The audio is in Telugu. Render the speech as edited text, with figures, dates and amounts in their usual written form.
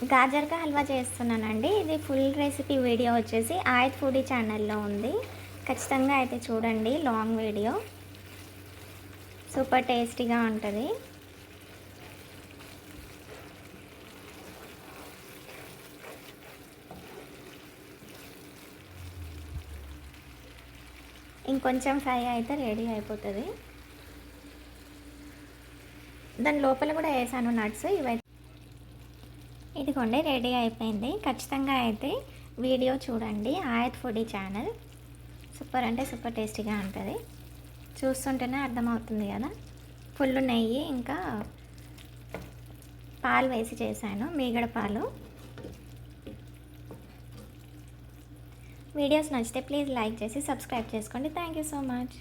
గాజర్కా హల్వా చేస్తున్నానండి. ఇది ఫుల్ రెసిపీ వీడియో వచ్చేసి ఆయత్ ఫుడీ ఛానల్లో ఉంది. ఖచ్చితంగా అయితే చూడండి లాంగ్ వీడియో. సూపర్ టేస్టీగా ఉంటుంది. ఇంకొంచెం ఫ్రై అయితే రెడీ అయిపోతుంది. దాని లోపల కూడా వేసాను నట్స్. ఇవైతే ఇదిగోండి రెడీ అయిపోయింది. ఖచ్చితంగా అయితే వీడియో చూడండి. ఆయత్ ఫుడీ ఛానల్ సూపర్ అంటే సూపర్ టేస్టీగా ఉంటుంది. చూస్తుంటేనే అర్థమవుతుంది కదా. ఫుల్ నెయ్యి ఇంకా పాలు వేసి చేశాను, మీగడ పాలు. వీడియోస్ నచ్చితే ప్లీజ్ లైక్ చేసి సబ్స్క్రైబ్ చేసుకోండి. Thank you so much.